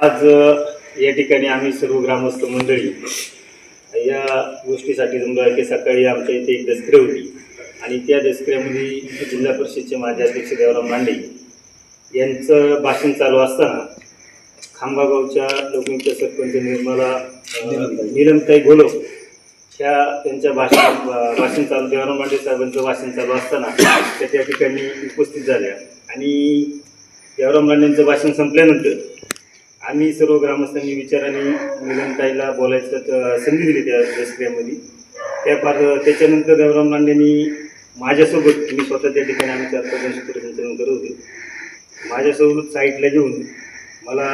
आज या ठिकाणी आम्ही सर्व ग्रामस्थ मंडळी या गोष्टीसाठी जमलो आहे की सकाळी आमच्या इथे एक दसरे होती आणि त्या दसऱ्यामध्ये जिल्हा परिषदेचे माजी अध्यक्ष देवराम लांडे यांचं भाषण चालू असताना खांबागावच्या लोकनियुक्त सरपंच नीलमताई गोलव त्यांच्या भाषण चालू देवराम लांडे साहेबांचं भाषण चालू असताना त्या ठिकाणी उपस्थित झाल्या आणि देवराम लांडेंचं भाषण संपल्यानंतर आम्ही सर्व ग्रामस्थांनी विचाराने नीलमताईला बोलायचं संधी दिली त्या दसऱ्यामध्ये. त्याच्यानंतर देवराम लांडेंनी माझ्यासोबत मी स्वतः त्या ठिकाणी आम्ही 4-5 सूत्रसंचालन करत होते. माझ्यासोबत साईडला घेऊन मला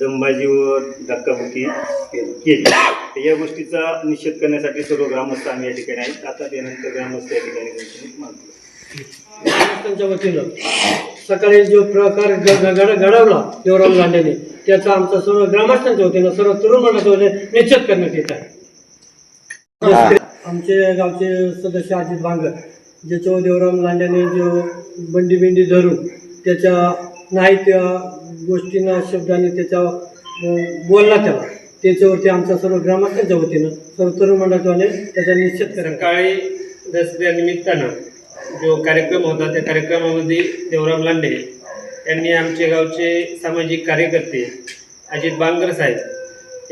दमबाजी व धक्काबुक्की केली. तर या गोष्टीचा निषेध करण्यासाठी सर्व ग्रामस्थ आम्ही या ठिकाणी आहेत. आता त्यानंतर ग्रामस्थ या ठिकाणी मानतो. ग्रामस्थांच्या वतीनं सकाळी जो प्रकार घडवला देवराम लांडेने त्याचा आमचा सर्व ग्रामस्थांच्या वतीनं सर्व तरुण मंडळाच्या वतीने निश्चित करण्यात येत आहे. आमचे गावचे सदस्य अजित बांगर ज्याच्यावर देवराम लांडेने जो बंडी धरून त्याच्या नाही त्या गोष्टींना शब्दाने त्याच्या बोलला त्याच्यावरती आमच्या सर्व ग्रामस्थांच्या वतीनं सर्व तरुण मंडळाच्या वतीने त्याचा निश्चित करा. सकाळी दसऱ्यानिमित्तानं जो कार्यक्रम होता त्या कार्यक्रमामध्ये देवराम लांडे यांनी आमचे गावचे सामाजिक कार्यकर्ते अजित बांगर साहेब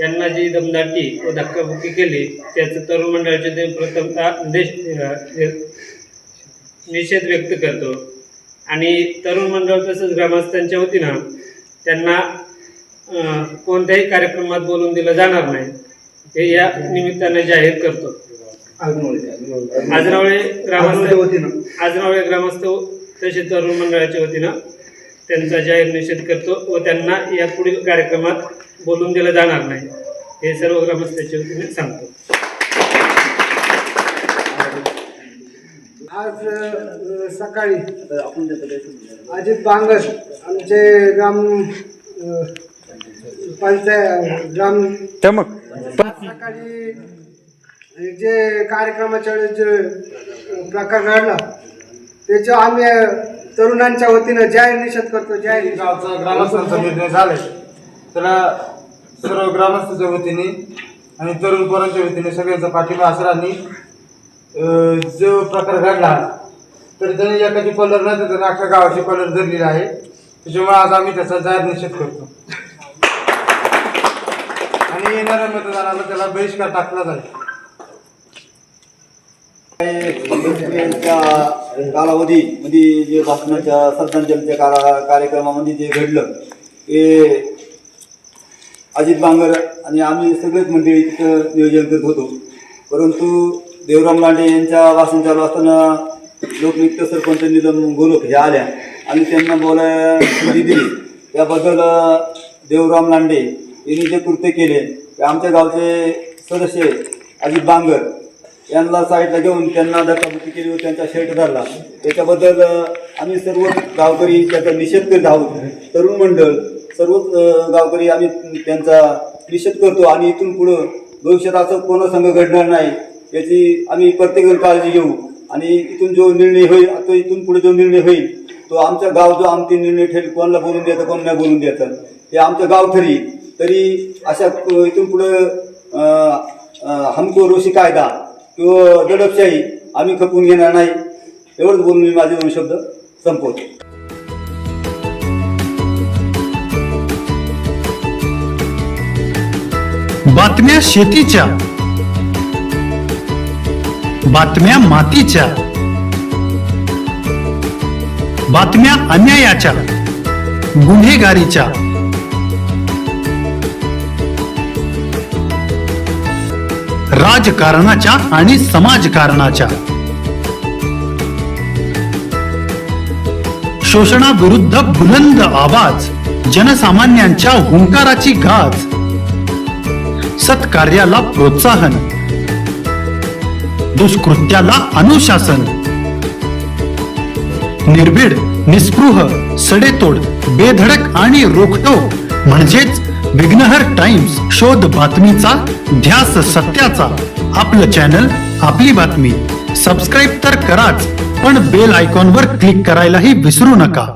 यांना जी दमदाटी व धक्काबुक्की केली त्याचं तरुण मंडळाचे ते प्रथमतः निषेध व्यक्त करतो आणि तरुण मंडळ तसंच ग्रामस्थांच्या वतीनं त्यांना कोणत्याही कार्यक्रमात बोलून दिलं जाणार नाही हे या निमित्ताने जाहीर करतो. आजरावळे ग्रामस्थ तसेच तरुण मंडळाच्या वतीनं त्यांचा जाहीर निषेध करतो व त्यांना या पुढील कार्यक्रमात बोलून दिलं जाणार नाही हे सर्व ग्रामस्थांच्या वतीने सांगतो. आज सकाळी अजित बांगर आमचे सकाळी जे कार्यक्रमाच्या वेळेस जे प्रकार घडला त्याच्या आम्ही तरुणांच्या वतीनं जाहीर निषेध करतो. जाहीर गावचा ग्रामस्थांचा निर्णय झालाय त्याला सर्व ग्रामस्थांच्या वतीने आणि तरुण पोरांच्या वतीने सगळ्यांचा पाठिंबा असणार. आणि जो प्रकार घडला तर त्याने एकाची कलर नाही तर त्याने अख्ख्या गावाची कलर धरलेला आहे. त्याच्यामुळे आज आम्ही त्याचा जाहीर निषेध करतो आणि येणाऱ्या मतदानाला त्याला बहिष्कार टाकला जाईल. कालावधीमध्ये जे भाषणाच्या सरपंचांच्या कार्यक्रमामध्ये जे घडलं ते अजित बांगर आणि आम्ही सगळेच मंडळी तिथं नियोजन करत होतो. परंतु देवराम लांडे यांच्या भाषण चालू असताना लोकनियुक्त सरपंच नीलम गोलव ह्या आल्या आणि त्यांना बोलायला संधी दिली. त्याबद्दल देवराम लांडे यांनी जे कृत्य केले ते आमच्या गावचे सदस्य अजित बांगर यांना साईडला घेऊन त्यांना धक्काबुक्की केली व त्यांचा शर्ट धरला. त्याच्याबद्दल आम्ही सर्व गावकरी त्याचा निषेध करीत आहोत. तरुण मंडळ सर्वच गावकरी आम्ही त्यांचा निषेध करतो आणि इथून पुढं भविष्यात असं कोणा संघ घडणार नाही याची आम्ही प्रत्येकजण काळजी घेऊ. आणि इथून जो निर्णय होईल तो इथून पुढे जो निर्णय होईल तो आमचा गाव जो अंतिम निर्णय ठरेल कोणाला बोलून द्यायचं कोण नाही बोलून द्यायचं हे आमचं गाव ठरी. तरी अशा इथून पुढं हमको रोशी कायदा किंवा दडपशाही आम्ही खपवून घेणार नाही. एवढंच बोलून मी माझे 2 शब्द संपवतो. बातम्या शेतीच्या, बातम्या मातीच्या, बातम्या अन्यायाच्या, गुन्हेगारीच्या, राजकारणाच्या आणि समाजकारणाच्या, शोषणाविरुद्ध बुलंद आवाज, जनसामान्यांच्या हुंकाराची गाज, सत्कार्याला प्रोत्साहन, दुष्कृत्याला अनुशासन, निर्भीड, निस्पृह, सडेतोड, बेधडक आणि रोखटोक म्हणजेच विघ्नहर टाइम्स. शोध बातमीचा, ध्यास सत्याचा. आपलं चॅनल, आपली बातमी. सबस्क्राईब तर कराच, पण बेल आयकॉनवर क्लिक करायलाही विसरू नका.